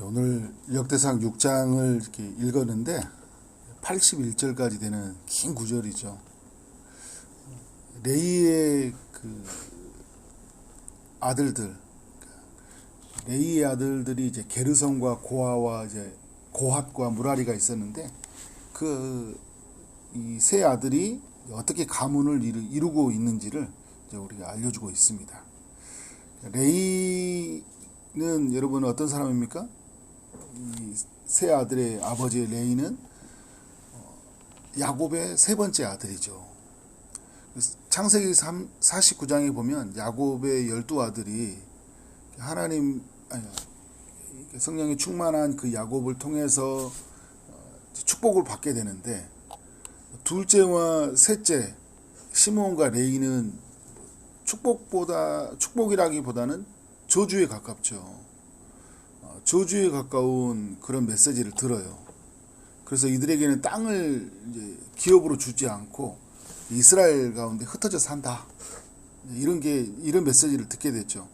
오늘 역대상 6장을 이렇게 읽었는데 81절까지 되는 긴 구절이죠. 레이의 레이의 아들들이 이제 게르손과 고아와 이제 고핫과 무라리가 있었는데 이 세 아들이 어떻게 가문을 이루고 있는지를 이제 우리가 알려주고 있습니다. 레이는 여러분 어떤 사람입니까? 이 세 아들의 아버지 레이는 야곱의 세 번째 아들이죠. 창세기 49장에 보면 야곱의 12아들이 성령이 충만한 그 야곱을 통해서 축복을 받게 되는데, 둘째와 셋째 시므온과 레이는 축복이라기보다는 저주에 가깝죠. 저주에 가까운 그런 메시지를 들어요. 그래서 이들에게는 땅을 이제 기업으로 주지 않고 이스라엘 가운데 흩어져 산다. 이런 메시지를 듣게 됐죠.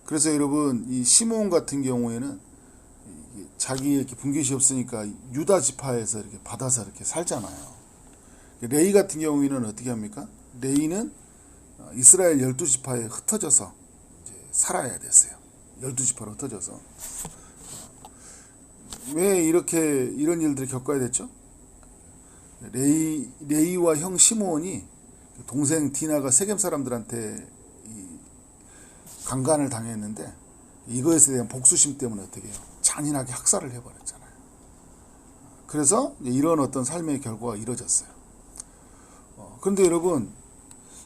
그래서 여러분, 이 시므온 같은 경우에는 자기 이렇게 분깃이 없으니까 유다 지파에서 이렇게 받아서 이렇게 살잖아요. 레이 같은 경우에는 어떻게 합니까? 레이는 이스라엘 12지파에 흩어져서 이제 살아야 됐어요. 12지파로 흩어져서. 왜 이런 일들을 겪어야 됐죠? 레이와 형 시므온이 동생 디나가 세겜 사람들한테 강간을 당했는데, 이것에 대한 복수심 때문에 어떻게 해요? 잔인하게 학살을 해버렸잖아요. 그래서 이런 어떤 삶의 결과가 이루어졌어요. 그런데 여러분,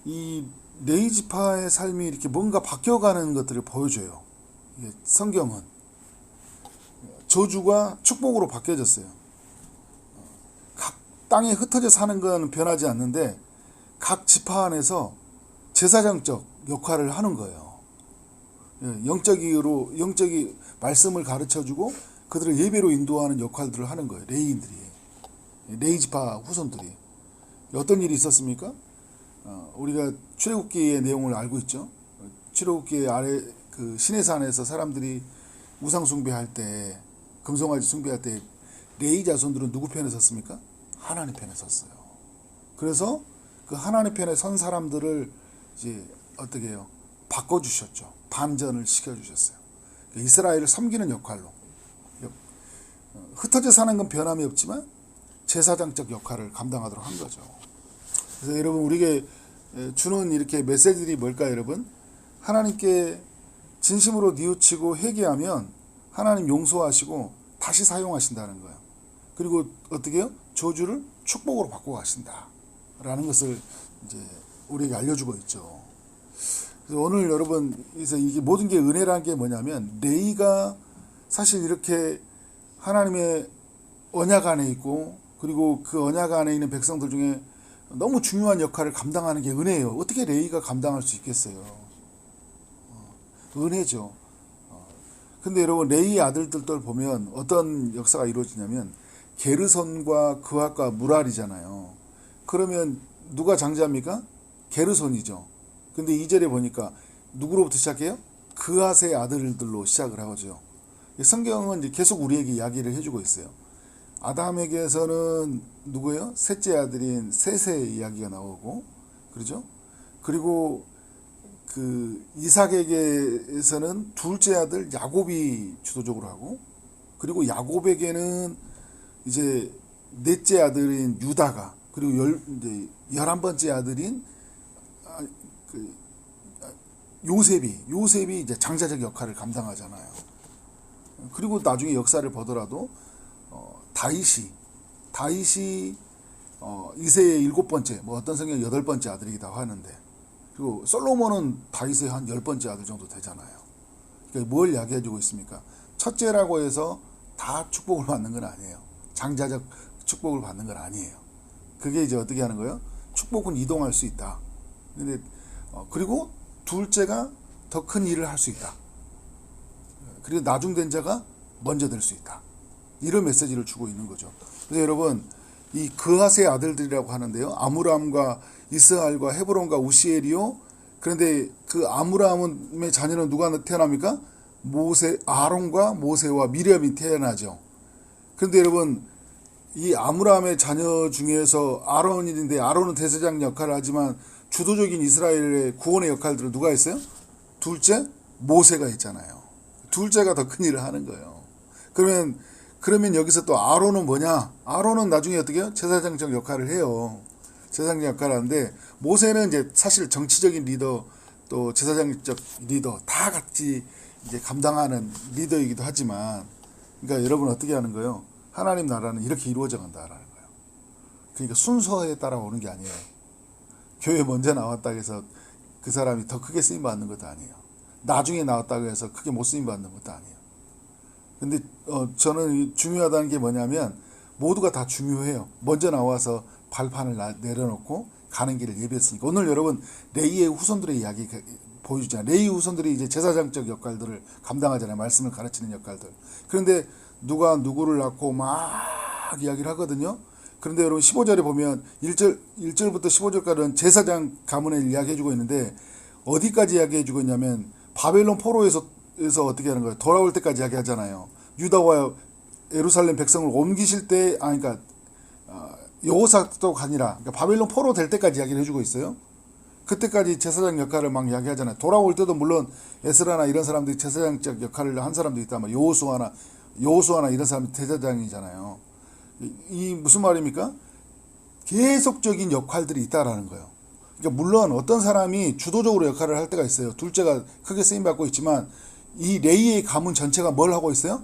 이 레이 지파의 삶이 이렇게 뭔가 바뀌어가는 것들을 보여줘요. 성경은 저주가 축복으로 바뀌어졌어요. 각 땅에 흩어져 사는 건 변하지 않는데 각 지파 안에서 제사장적 역할을 하는 거예요. 영적이 말씀을 가르쳐주고 그들을 예배로 인도하는 역할들을 하는 거예요. 레이 지파 후손들이. 어떤 일이 있었습니까? 우리가 출애굽기의 내용을 알고 있죠. 출애굽기 아래 그 시내산에서 사람들이 우상 숭배할 때, 금송아지 숭배할 때 레이 자손들은 누구 편에 섰습니까? 하나님 편에 섰어요. 그래서 그 하나님 편에 선 사람들을 이제 어떻게 해요? 바꿔주셨죠. 반전을 시켜주셨어요. 이스라엘을 섬기는 역할로. 흩어져 사는 건 변함이 없지만 제사장적 역할을 감당하도록 한 거죠. 그래서 여러분, 우리에게 주는 이렇게 메시지들이 뭘까요, 여러분? 하나님께 진심으로 뉘우치고 회개하면 하나님 용서하시고 다시 사용하신다는 거예요. 그리고 어떻게 해요? 저주를 축복으로 바꾸어 가신다 라는 것을 이제 우리에게 알려주고 있죠. 그래서 오늘 여러분, 그래서 이게 모든 게 은혜라는 게 뭐냐면, 레이가 사실 이렇게 하나님의 언약 안에 있고, 그리고 그 언약 안에 있는 백성들 중에 너무 중요한 역할을 감당하는 게 은혜예요. 어떻게 레이가 감당할 수 있겠어요? 은혜죠. 근데 여러분, 레이의 아들들을 보면 어떤 역사가 이루어지냐면, 게르손과 그핫과 무랄이잖아요. 그러면 누가 장자입니까? 게르손이죠. 근데 2절에 보니까 누구로부터 시작해요? 그핫의 아들들로 시작을 하죠. 성경은 이제 계속 우리에게 이야기를 해주고 있어요. 아담에게서는 누구예요? 셋째 아들인 셋의 이야기가 나오고, 그렇죠? 그리고 그 이삭에게서는 둘째 아들 야곱이 주도적으로 하고, 그리고 야곱에게는 이제 넷째 아들인 유다가, 그리고 이제 11번째 아들인 요셉이 이제 장자적 역할을 감당하잖아요. 그리고 나중에 역사를 보더라도 다윗이 이새의 7번째, 뭐 어떤 성경은 8번째 아들이기도 하는데, 그리고 솔로몬은 다윗의 한 10번째 아들 정도 되잖아요. 그러니까 뭘 이야기해주고 있습니까? 첫째라고 해서 다 축복을 받는 건 아니에요. 장자적 축복을 받는 건 아니에요. 그게 이제 어떻게 하는 거예요? 축복은 이동할 수 있다. 근데 그리고 둘째가 더 큰 일을 할 수 있다. 그리고 나중된 자가 먼저 될 수 있다. 이런 메시지를 주고 있는 거죠. 그래서 여러분, 이 그핫의 아들들이라고 하는데요, 아므람과 이스할과 헤브론과 우시엘이요. 그런데 그 아므람의 자녀는 누가 태어납니까? 아론과 모세와 미리암이 태어나죠. 그런데 여러분, 이 아므람의 자녀 중에서 아론인데, 아론은 대제사장 역할을 하지만 주도적인 이스라엘의 구원의 역할들을 누가 했어요? 둘째 모세가 했잖아요. 둘째가 더 큰 일을 하는 거예요. 그러면 여기서 또 아론은 뭐냐? 아론은 나중에 어떻게 해요? 제사장적 역할을 해요. 제사장적 역할을 하는데, 모세는 이제 사실 정치적인 리더, 또 제사장적 리더 다 같이 이제 감당하는 리더이기도 하지만, 그러니까 여러분 어떻게 하는 거예요? 하나님 나라는 이렇게 이루어져 간다라는 거예요. 그러니까 순서에 따라오는 게 아니에요. 교회 먼저 나왔다고 해서 그 사람이 더 크게 쓰임 받는 것도 아니에요. 나중에 나왔다고 해서 크게 못 쓰임 받는 것도 아니에요. 근데 저는 중요하다는 게 뭐냐면, 모두가 다 중요해요. 먼저 나와서 발판을 내려놓고 가는 길을 예비했으니까. 오늘 여러분 레위의 후손들의 이야기 보여주잖아요. 레위 후손들이 이제 제사장적 역할들을 감당하잖아요. 말씀을 가르치는 역할들. 그런데 누가 누구를 낳고 막 이야기를 하거든요. 그런데 여러분 15절에 보면 1절부터 15절까지는 제사장 가문을 이야기해주고 있는데, 어디까지 이야기해주고 있냐면 바벨론 포로에서 어떻게 하는 거예요? 돌아올 때까지 이야기하잖아요. 유다와 예루살렘 백성을 옮기실 때, 그러니까 여호사도가 아니라, 그러니까 바벨론 포로 될 때까지 이야기를 해주고 있어요. 그때까지 제사장 역할을 막 이야기하잖아요. 돌아올 때도 물론 에스라나 이런 사람들이 제사장적 역할을 한 사람도 있다면, 여호수아나 이런 사람이 제사장이잖아요. 이 무슨 말입니까? 계속적인 역할들이 있다라는 거예요. 그러니까 물론 어떤 사람이 주도적으로 역할을 할 때가 있어요. 둘째가 크게 쓰임받고 있지만, 이 레위의 가문 전체가 뭘 하고 있어요?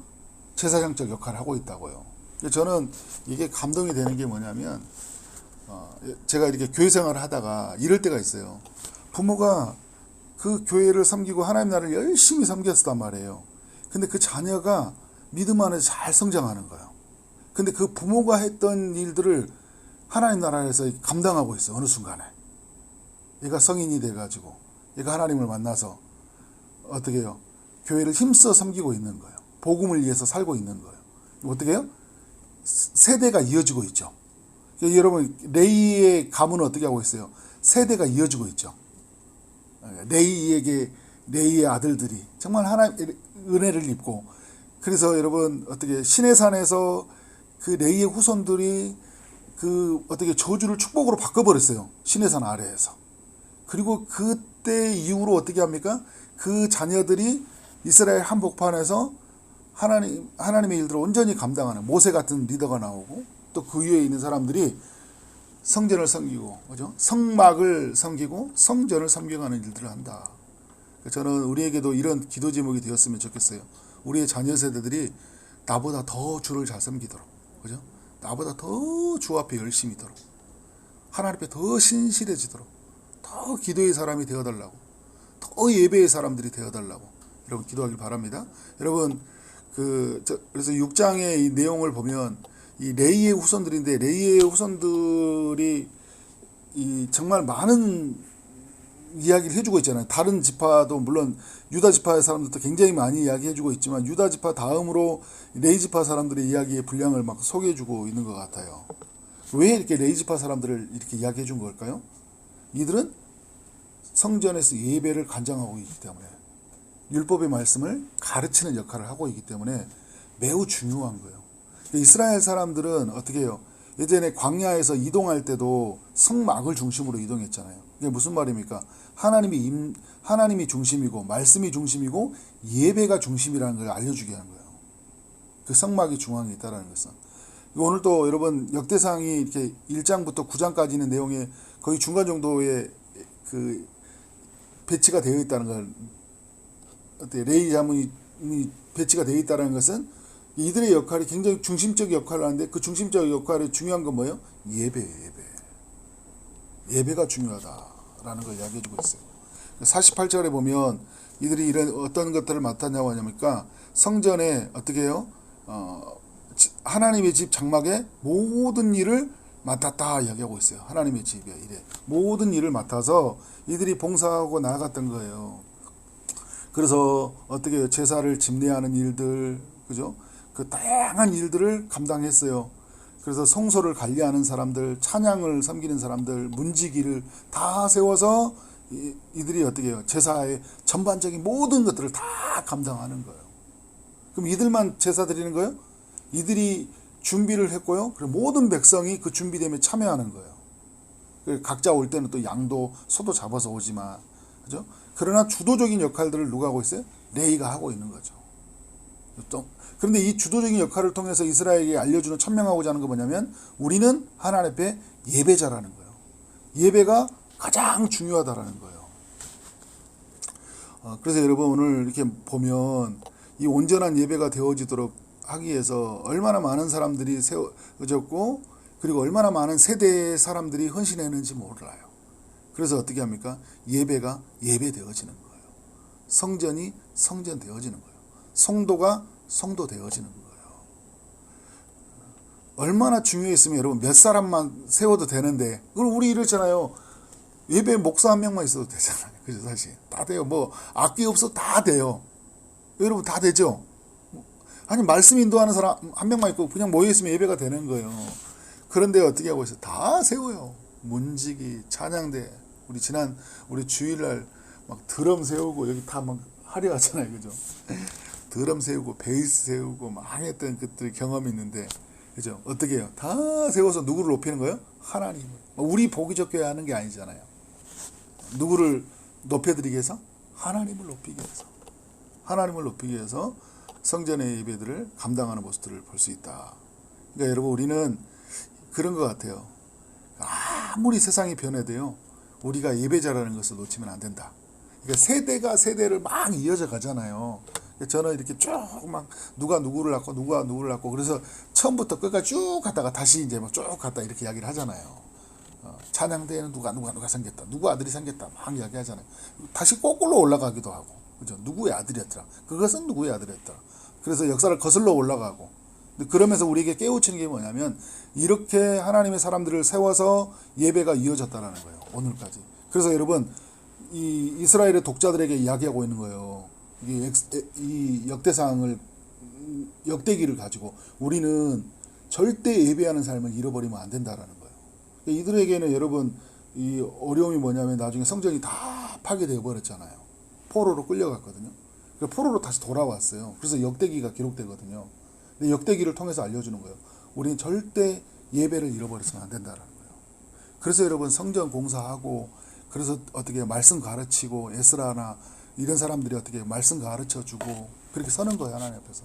제사장적 역할을 하고 있다고요. 저는 이게 감동이 되는 게 뭐냐면, 제가 이렇게 교회 생활을 하다가 이럴 때가 있어요. 부모가 그 교회를 섬기고 하나님 나라를 열심히 섬겼단 말이에요. 근데 그 자녀가 믿음 안에서 잘 성장하는 거예요. 근데 그 부모가 했던 일들을 하나님 나라에서 감당하고 있어요. 어느 순간에 얘가 성인이 돼가지고 얘가 하나님을 만나서 어떻게 해요? 교회를 힘써 섬기고 있는 거예요. 복음을 위해서 살고 있는 거예요. 어떻게 해요? 세대가 이어지고 있죠. 여러분 레위의 가문은 어떻게 하고 있어요? 세대가 이어지고 있죠. 레위의 아들들이 정말 하나님의 은혜를 입고, 그래서 여러분 어떻게 시내산에서 그 레위의 후손들이 그 어떻게 저주를 축복으로 바꿔버렸어요. 시내산 아래에서. 그리고 그때 이후로 어떻게 합니까? 그 자녀들이 이스라엘 한복판에서 하나님의 일들을 온전히 감당하는 모세 같은 리더가 나오고, 또 그 위에 있는 사람들이 성전을 섬기고, 그죠? 성막을 섬기고 성전을 섬겨가는 일들을 한다. 저는 우리에게도 이런 기도 제목이 되었으면 좋겠어요. 우리의 자녀 세대들이 나보다 더 주를 잘 섬기도록, 그죠? 나보다 더 주 앞에 열심히 있도록, 하나님 앞에 더 신실해지도록, 더 기도의 사람이 되어달라고, 더 예배의 사람들이 되어달라고 여러분 기도하길 바랍니다. 여러분 그래서 6장의 이 내용을 보면 이 레위의 후손들인데, 레위의 후손들이 이 정말 많은 이야기를 해주고 있잖아요. 다른 지파도 물론 유다 지파의 사람들도 굉장히 많이 이야기해주고 있지만, 유다 지파 다음으로 레위 지파 사람들의 이야기의 분량을 막 소개해주고 있는 것 같아요. 왜 이렇게 레위 지파 사람들을 이렇게 이야기해준 걸까요? 이들은 성전에서 예배를 관장하고 있기 때문에, 율법의 말씀을 가르치는 역할을 하고 있기 때문에 매우 중요한 거예요. 이스라엘 사람들은 어떻게 해요? 예전에 광야에서 이동할 때도 성막을 중심으로 이동했잖아요. 이게 무슨 말입니까? 하나님이 중심이고 말씀이 중심이고 예배가 중심이라는 걸 알려주게 한 거예요. 그 성막이 중앙에 있다는 것은. 오늘 또 여러분 역대상이 이렇게 1장부터 9장까지 있는 내용에 거의 중간 정도의 그 배치가 되어 있다는 걸, 레위 자문이 배치가 되어 있다는 것은 이들의 역할이 굉장히 중심적 역할을 하는데, 그 중심적 역할이 중요한 건 뭐예요? 예배가 중요하다라는 걸 이야기해주고 있어요. 48절에 보면 이들이 이런 어떤 것들을 맡았냐고 하냐니까, 성전에 어떻게 해요? 하나님의 집 장막의 모든 일을 맡았다 이야기하고 있어요. 하나님의 집에 이래 모든 일을 맡아서 이들이 봉사하고 나아갔던 거예요. 그래서 어떻게 제사를 집례하는 일들, 그죠? 그 다양한 일들을 감당했어요. 그래서 성소를 관리하는 사람들, 찬양을 섬기는 사람들, 문지기를 다 세워서 이들이 어떻게 해요? 제사의 전반적인 모든 것들을 다 다 감당하는 거예요. 그럼 이들만 제사 드리는 거예요? 이들이 준비를 했고요. 그리고 모든 백성이 그 준비됨에 참여하는 거예요. 각자 올 때는 또 양도 소도 잡아서 오지만, 그죠? 그러나 주도적인 역할들을 누가 하고 있어요? 레위가 하고 있는 거죠. 그런데 이 주도적인 역할을 통해서 이스라엘에게 알려주는, 천명하고자 하는 거 뭐냐면, 우리는 하나님 앞에 예배자라는 거예요. 예배가 가장 중요하다라는 거예요. 그래서 여러분 오늘 이렇게 보면 이 온전한 예배가 되어지도록 하기 위해서 얼마나 많은 사람들이 세워졌고, 그리고 얼마나 많은 세대의 사람들이 헌신했는지 몰라요. 그래서 어떻게 합니까? 예배가 예배되어지는 거예요. 성전이 성전되어지는 거예요. 성도가 성도되어지는 거예요. 얼마나 중요했으면 여러분 몇 사람만 세워도 되는데, 그럼 우리 이렇잖아요. 예배 목사 한 명만 있어도 되잖아요. 그죠? 사실 다 돼요. 뭐 악기 없어도 다 돼요. 여러분 다 되죠? 아니 말씀 인도하는 사람 한 명만 있고 그냥 모여있으면 예배가 되는 거예요. 그런데 어떻게 하고 있어요? 다 세워요. 문지기, 찬양대, 우리 주일날 막 드럼 세우고 여기 다 막 하려 하잖아요. 그죠? 드럼 세우고 베이스 세우고 막 했던 그들 경험이 있는데, 그죠? 어떻게 해요? 다 세워서 누구를 높이는 거예요? 하나님을. 우리 보기 좋게 하는 게 아니잖아요. 누구를 높여드리기 위해서? 하나님을 높이기 위해서. 하나님을 높이기 위해서 성전의 예배들을 감당하는 모습들을 볼 수 있다. 그러니까 여러분 우리는 그런 것 같아요. 아무리 세상이 변해도요, 우리가 예배자라는 것을 놓치면 안 된다. 그러니까 세대가 세대를 막 이어져 가잖아요. 저는 이렇게 쭉 막 누가 누구를 낳고 누가 누구를 낳고, 그래서 처음부터 끝까지 쭉 갔다가 다시 이제 막 쭉 갔다 이렇게 이야기를 하잖아요. 찬양대에는 누가 생겼다, 누구 아들이 생겼다 막 이야기하잖아요. 다시 거꾸로 올라가기도 하고, 그죠? 누구의 아들이었더라, 그것은 누구의 아들이었더라. 그래서 역사를 거슬러 올라가고, 그러면서 우리에게 깨우치는 게 뭐냐면, 이렇게 하나님의 사람들을 세워서 예배가 이어졌다라는 거예요, 오늘까지. 그래서 여러분 이 이스라엘의 독자들에게 이야기하고 있는 거예요. 이 역대기를 가지고 우리는 절대 예배하는 삶을 잃어버리면 안 된다라는 거예요. 이들에게는 여러분 이 어려움이 뭐냐면, 나중에 성전이 다 파괴되어 버렸잖아요. 포로로 끌려갔거든요. 포로로 다시 돌아왔어요. 그래서 역대기가 기록되거든요. 근데 역대기를 통해서 알려주는 거예요. 우리는 절대 예배를 잃어버려서는 안 된다라는 거예요. 그래서 여러분 성전 공사하고, 그래서 어떻게 말씀 가르치고, 에스라나 이런 사람들이 어떻게 말씀 가르쳐주고 그렇게 서는 거예요, 하나님 앞에서.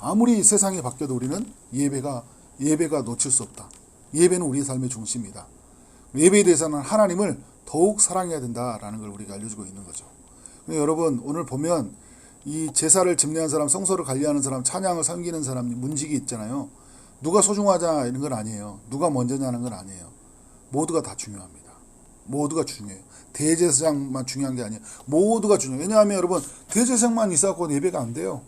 아무리 세상이 바뀌어도 우리는 예배가 놓칠 수 없다. 예배는 우리의 삶의 중심이다. 예배에 대해서는 하나님을 더욱 사랑해야 된다라는 걸 우리가 알려주고 있는 거죠. 여러분 오늘 보면 이 제사를 집례한 사람, 성소를 관리하는 사람, 찬양을 섬기는 사람, 문직이 있잖아요. 누가 소중하자 이런 건 아니에요. 누가 먼저냐는 건 아니에요. 모두가 다 중요합니다. 모두가 중요해요. 대제사장만 중요한 게 아니에요. 모두가 중요해요. 왜냐하면 여러분 대제사장만 있어갖고 예배가 안 돼요.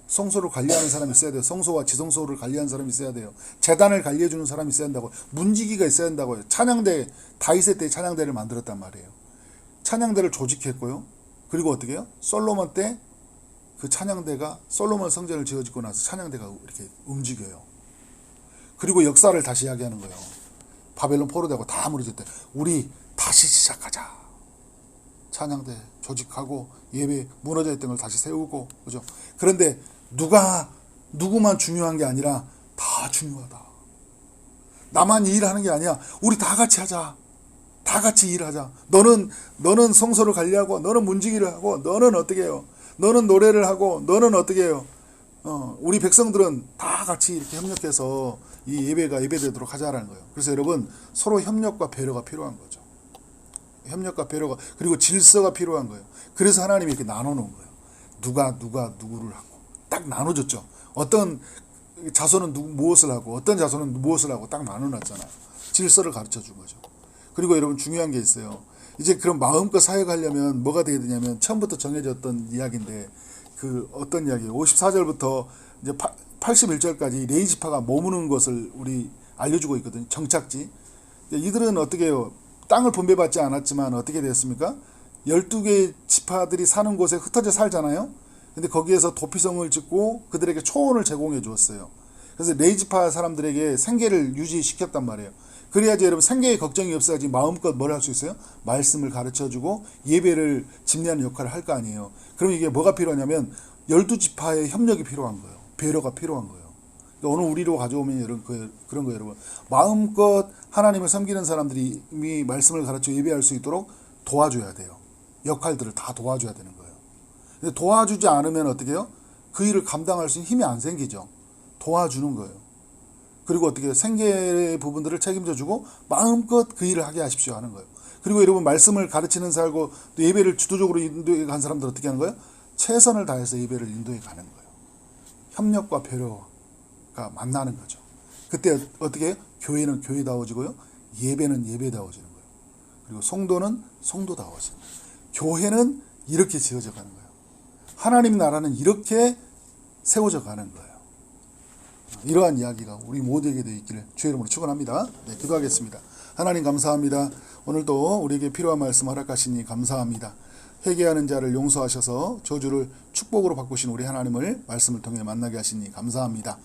성소를 관리하는 사람이 있어야 돼요. 성소와 지성소를 관리하는 사람이 있어야 돼요. 제단을 관리해주는 사람이 있어야 된다고. 문지기가 있어야 된다고요. 찬양대, 다윗의 때 찬양대를 만들었단 말이에요. 찬양대를 조직했고요. 그리고 어떻게 해요? 솔로몬 때 그 찬양대가, 솔로몬 성전을 지어지고 나서 찬양대가 이렇게 움직여요. 그리고 역사를 다시 이야기하는 거예요. 바벨론 포로되고 다 무너졌대. 우리 다시 시작하자. 찬양대 조직하고 예배 무너져 있던 걸 다시 세우고, 그죠? 그런데 누구만 중요한 게 아니라 다 중요하다. 나만 일하는 게 아니야. 우리 다 같이 하자. 다 같이 일하자. 너는 성소를 관리하고, 너는 문지기를 하고, 너는 어떻게 해요? 너는 노래를 하고, 너는 어떻게 해요? 우리 백성들은 다 같이 이렇게 협력해서 이 예배가 예배되도록 하자라는 거예요. 그래서 여러분 서로 협력과 배려가 필요한 거죠. 협력과 배려가, 그리고 질서가 필요한 거예요. 그래서 하나님이 이렇게 나눠놓은 거예요. 누가 누구를 하고 딱 나눠줬죠. 어떤 자손은 무엇을 하고 어떤 자손은 무엇을 하고 딱 나눠놨잖아요. 질서를 가르쳐 준 거죠. 그리고 여러분 중요한 게 있어요. 이제 그런 마음껏 사역하려면 뭐가 되게 되냐면, 처음부터 정해졌던 이야기인데, 그 어떤 이야기예요. 54절부터 이제 81절까지 레위지파가 머무는 것을 우리 알려주고 있거든요. 정착지. 이들은 어떻게 해요? 땅을 분배받지 않았지만 어떻게 됐습니까? 12개의 지파들이 사는 곳에 흩어져 살잖아요. 근데 거기에서 도피성을 짓고 그들에게 초원을 제공해 주었어요. 그래서 레위지파 사람들에게 생계를 유지시켰단 말이에요. 그래야지 여러분 생계에 걱정이 없어야지 마음껏 뭘 할 수 있어요? 말씀을 가르쳐주고 예배를 집례하는 역할을 할 거 아니에요. 그럼 이게 뭐가 필요하냐면 12지파의 협력이 필요한 거예요. 배려가 필요한 거예요. 그러니까 오늘 우리로 가져오면 그런 거예요, 여러분. 마음껏 하나님을 섬기는 사람들이 이미 말씀을 가르쳐 예배할 수 있도록 도와줘야 돼요. 역할들을 다 도와줘야 되는 거예요. 근데 도와주지 않으면 어떻게 해요? 그 일을 감당할 수 있는 힘이 안 생기죠. 도와주는 거예요. 그리고 어떻게 생계의 부분들을 책임져주고 마음껏 그 일을 하게 하십시오 하는 거예요. 그리고 여러분 말씀을 가르치는 살고 또 예배를 주도적으로 인도해 간 사람들 어떻게 하는 거예요? 최선을 다해서 예배를 인도해 가는 거예요. 협력과 배려가 만나는 거죠. 그때 어떻게 해요? 교회는 교회다워지고요. 예배는 예배다워지는 거예요. 그리고 성도는 성도다워지는 거예요. 교회는 이렇게 지어져 가는 거예요. 하나님 나라는 이렇게 세워져 가는 거예요. 이러한 이야기가 우리 모두에게도 있기를 주의 이름으로 축원합니다. 네, 기도하겠습니다. 하나님 감사합니다. 오늘도 우리에게 필요한 말씀 허락하시니 감사합니다. 회개하는 자를 용서하셔서 저주를 축복으로 바꾸신 우리 하나님을 말씀을 통해 만나게 하시니 감사합니다.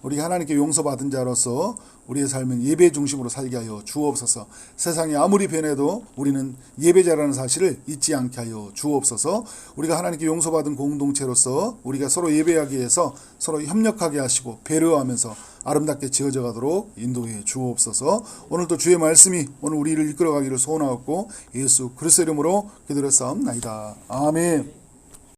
우리 하나님께 용서받은 자로서 우리의 삶은 예배 중심으로 살게 하여 주옵소서. 세상이 아무리 변해도 우리는 예배자라는 사실을 잊지 않게 하여 주옵소서. 우리가 하나님께 용서받은 공동체로서 우리가 서로 예배하기 위해서 서로 협력하게 하시고 배려하면서 아름답게 지어져 가도록 인도해 주옵소서. 오늘도 주의 말씀이 오늘 우리를 이끌어가기를 소원하옵고 예수 그리스도 이름으로 기도를 싸움나이다. 아멘.